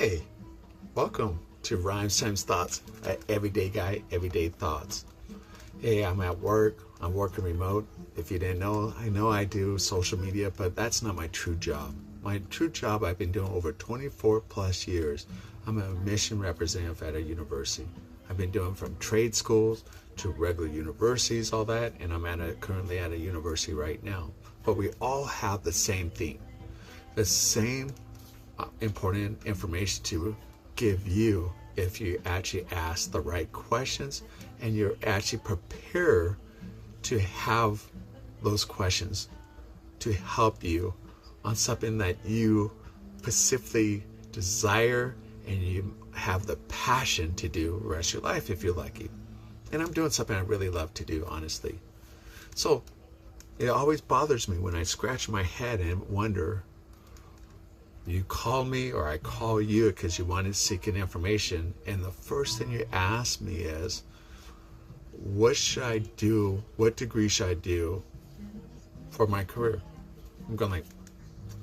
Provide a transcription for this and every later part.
Hey, welcome to Rhymes Times Thoughts, everyday guy, everyday thoughts. Hey, I'm at work, I'm working remote. If you didn't know, I know I do social media, but that's not my true job. My true job I've been doing over 24 plus years. I'm a mission representative at a university. I've been doing from trade schools to regular universities, all that, and I'm currently at a university right now. But we all have the same thing, the same important information to give you if you actually ask the right questions and you're actually prepared to have those questions to help you on something that you specifically desire and you have the passion to do the rest of your life if you're lucky. And I'm doing something I really love to do, honestly. So it always bothers me when I scratch my head and wonder, you call me or I call you because you wanted seeking information, and the first thing you ask me is, what should I do? What degree should I do for my career? I'm going like,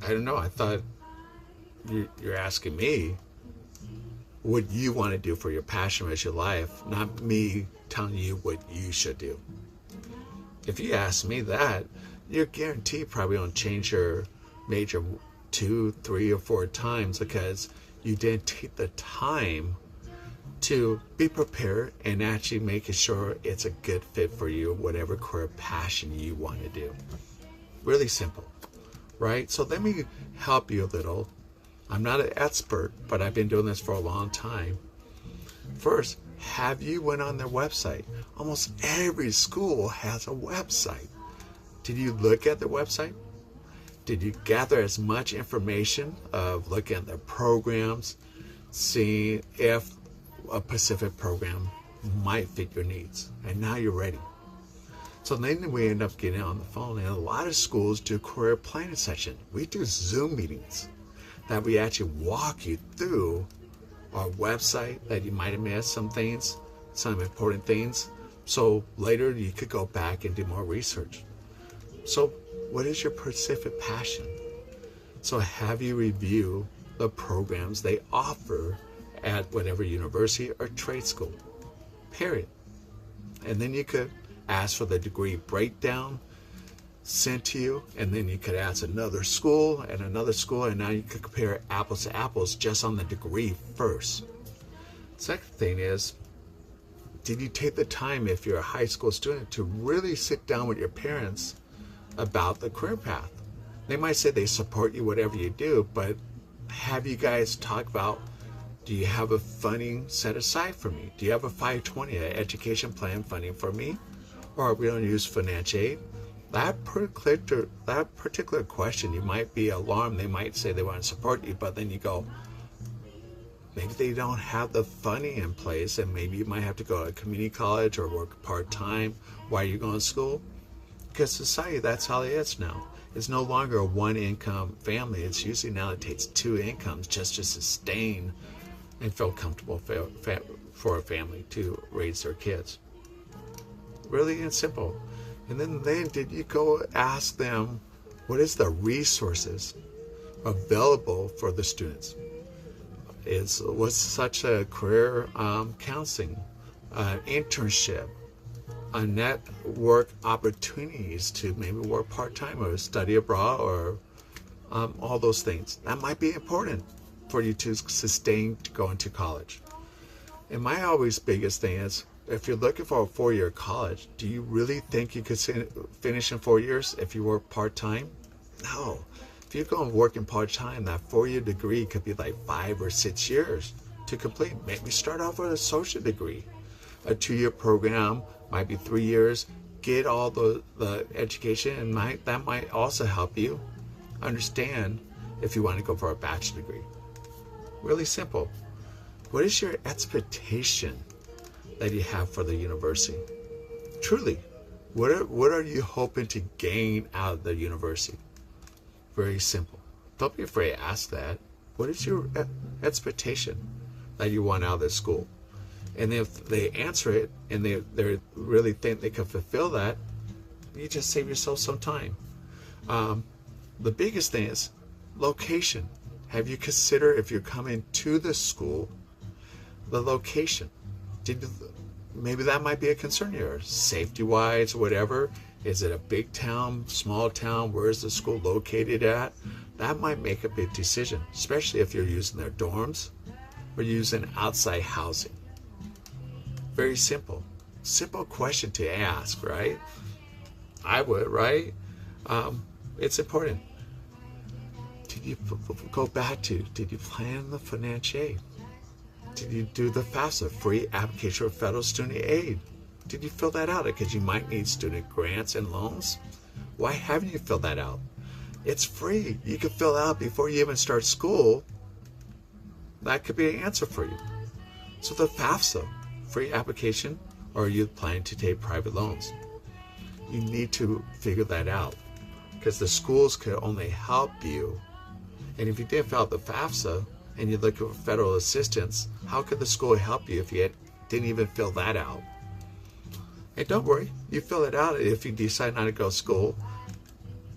I don't know. I thought you're asking me what you want to do for your passion as your life, not me telling you what you should do. If you ask me that, you're guaranteed probably going to change your major 2, 3, or 4 times because you didn't take the time to be prepared and actually making sure it's a good fit for you, whatever career passion you want to do. Really simple, right? So let me help you a little. I'm not an expert, but I've been doing this for a long time. First, have you went on their website? Almost every school has a website. Did you look at their website? Did you gather as much information of looking at their programs, seeing if a specific program might fit your needs? And now you're ready. So then we end up getting on the phone, and a lot of schools do career planning session. We do Zoom meetings that we actually walk you through our website that you might have missed some things, some important things. So later you could go back and do more research. So what is your specific passion? So have you review the programs they offer at whatever university or trade school, period. And then you could ask for the degree breakdown sent to you, and then you could ask another school and another school, and now you could compare apples to apples just on the degree first. Second thing is, did you take the time, if you're a high school student, to really sit down with your parents about the career path? They might say they support you whatever you do, but have you guys talked about, do you have a funding set aside for me? Do you have a 520, an education plan funding for me? Or are we going to use financial aid? That particular question, you might be alarmed. They might say they want to support you, but then you go, maybe they don't have the funding in place, and maybe you might have to go to a community college or work part-time while you're going to school. Because society, that's how it is now. It's no longer a one-income family. It's usually now it takes 2 incomes just to sustain and feel comfortable for a family to raise their kids. Really simple. And then did you go ask them, what is the resources available for the students? What's such a career counseling, internship, a network opportunities to maybe work part-time or study abroad, or all those things. That might be important for you to sustain going to college. And my always biggest thing is, if you're looking for a 4-year college, do you really think you could finish in 4 years if you work part-time? No. If you're going working part-time, that 4-year degree could be like 5 or 6 years to complete. Maybe start off with a social degree. A 2-year program might be 3 years. Get all the education, and that might also help you understand if you want to go for a bachelor degree. Really simple. What is your expectation that you have for the university? Truly, what are you hoping to gain out of the university? Very simple. Don't be afraid to ask that. What is your expectation that you want out of the school? And if they answer it and they really think they can fulfill that, you just save yourself some time. The biggest thing is location. Have you considered, if you're coming to the school, the location? Maybe that might be a concern here, safety-wise, whatever. Is it a big town, small town? Where is the school located at? That might make a big decision, especially if you're using their dorms or using outside housing. Very simple. Simple question to ask, right? I would, right? It's important. Did you go back to, did you plan the financial aid? Did you do the FAFSA, free application for federal student aid? Did you fill that out? Because you might need student grants and loans. Why haven't you filled that out? It's free. You can fill out before you even start school. That could be an answer for you. So the FAFSA, free application, or are you planning to take private loans? You need to figure that out, because the schools could only help you. And if you didn't fill out the FAFSA and you look for federal assistance, how could the school help you if you didn't even fill that out? And don't worry, you fill it out if you decide not to go to school.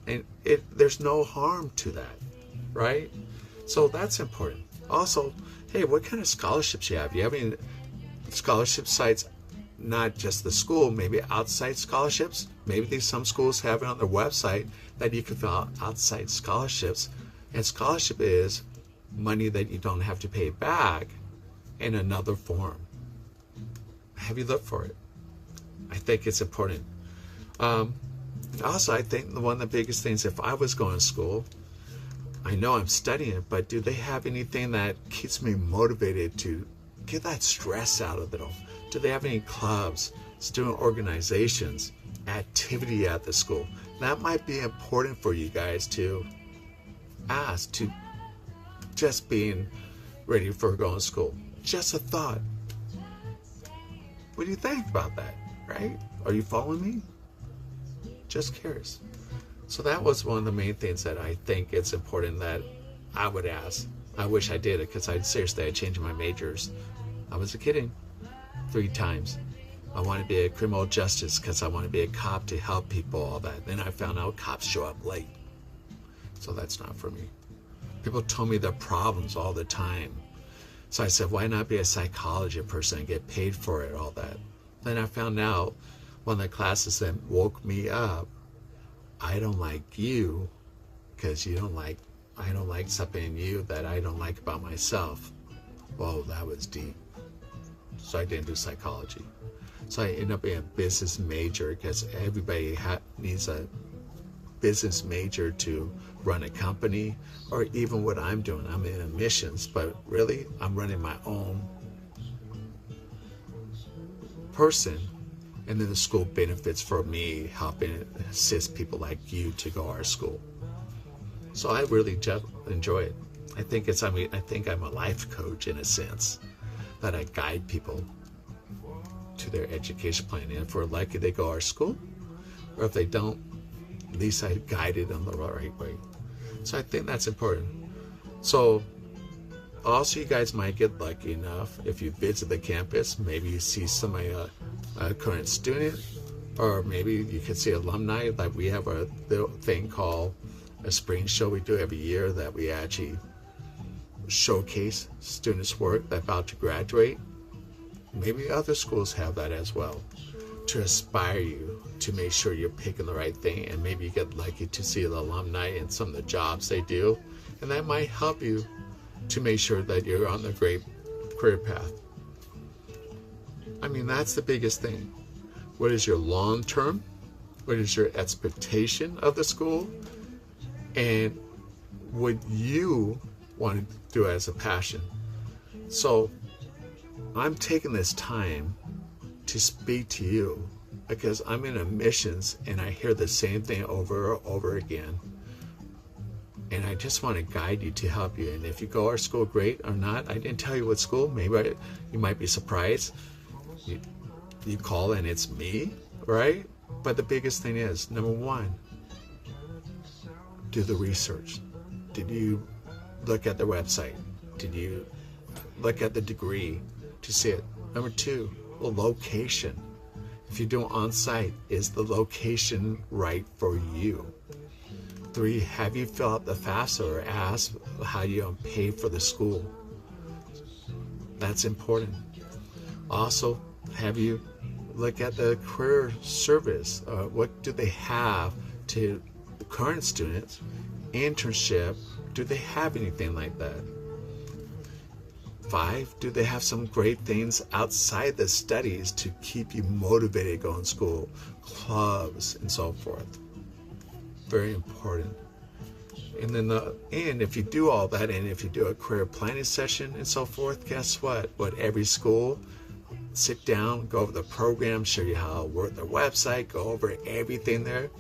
And there's no harm to that, right? So that's important. Also, hey, what kind of scholarships you have? Do you have any scholarship sites, not just the school, maybe outside scholarships? Maybe some schools have it on their website that you can fill out outside scholarships. And scholarship is money that you don't have to pay back in another form. Have you looked for it? I think it's important. Also, I think one of the biggest things, if I was going to school, I know I'm studying it, but do they have anything that keeps me motivated to get that stress out of it all? Do they have any clubs, student organizations, activity at the school? That might be important for you guys to ask, to just being ready for going to school. Just a thought. What do you think about that, right? Are you following me? Just curious. So that was one of the main things that I think it's important that I would ask. I wish I did it, because I changed my majors. I was kidding 3 times. I want to be a criminal justice because I want to be a cop to help people, all that. Then I found out cops show up late. So that's not for me. People told me their problems all the time. So I said, why not be a psychology person and get paid for it, all that? Then I found out one of the classes that woke me up, I don't like you because I don't like something in you that I don't like about myself. Whoa, that was deep. So I didn't do psychology. So I ended up being a business major, because everybody needs a business major to run a company, or even what I'm doing. I'm in admissions, but really I'm running my own person. And then the school benefits for me, helping assist people like you to go to our school. So I really enjoy it. I think I'm a life coach in a sense, that I guide people to their education plan. And if we're lucky they go to our school, or if they don't, at least I guided them the right way. So I think that's important. So also, you guys might get lucky enough, if you visit the campus, maybe you see somebody, a current student, or maybe you can see alumni. Like we have a little thing called a spring show we do every year, that we actually showcase students' work that are about to graduate. Maybe other schools have that as well, to inspire you to make sure you're picking the right thing. And maybe you get lucky to see the alumni and some of the jobs they do, and that might help you to make sure that you're on the great career path. I mean, that's the biggest thing. What is your long term? What is your expectation of the school? And what you want to do as a passion. So I'm taking this time to speak to you, because I'm in admissions and I hear the same thing over and over again. And I just want to guide you to help you. And if you go to our school, great, or not. I didn't tell you what school. Maybe you might be surprised. You call and it's me, right? But the biggest thing is, number one, do the research. Did you look at the website? Did you look at the degree to see it? Number two, the location. If you're doing on-site, is the location right for you? 3, have you filled out the FAFSA or asked how you pay for the school? That's important. Also, have you looked at the career service? What do they have to current students? Internship, do they have anything like that? 5, do they have some great things outside the studies to keep you motivated going to school, clubs, and so forth? Very important. And then if you do all that, and if you do a career planning session and so forth, guess what? Every school, sit down, go over the program, show you how to work their website, go over everything there.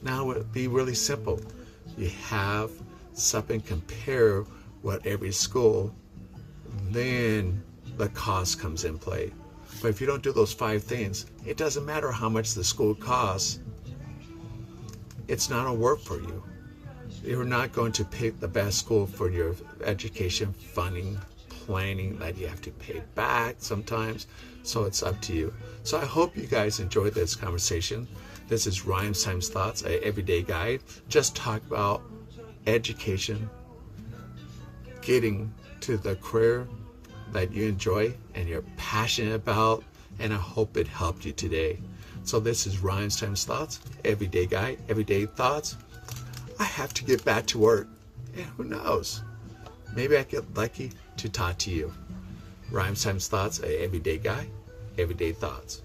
Now it would be really simple. You have something, compare what every school, then the cost comes in play. But if you don't do those 5 things, it doesn't matter how much the school costs. It's not going to work for you. You're not going to pick the best school for your education funding, planning that you have to pay back sometimes. So it's up to you. So I hope you guys enjoyed this conversation. This is Rhymes Times Thoughts, an everyday guide. Just talk about education, getting to the career that you enjoy and you're passionate about, and I hope it helped you today. So this is Rhymes Times Thoughts, everyday guy, everyday thoughts. I have to get back to work, and who knows, maybe I get lucky to talk to you. Rhymes Times Thoughts, everyday guy, everyday thoughts.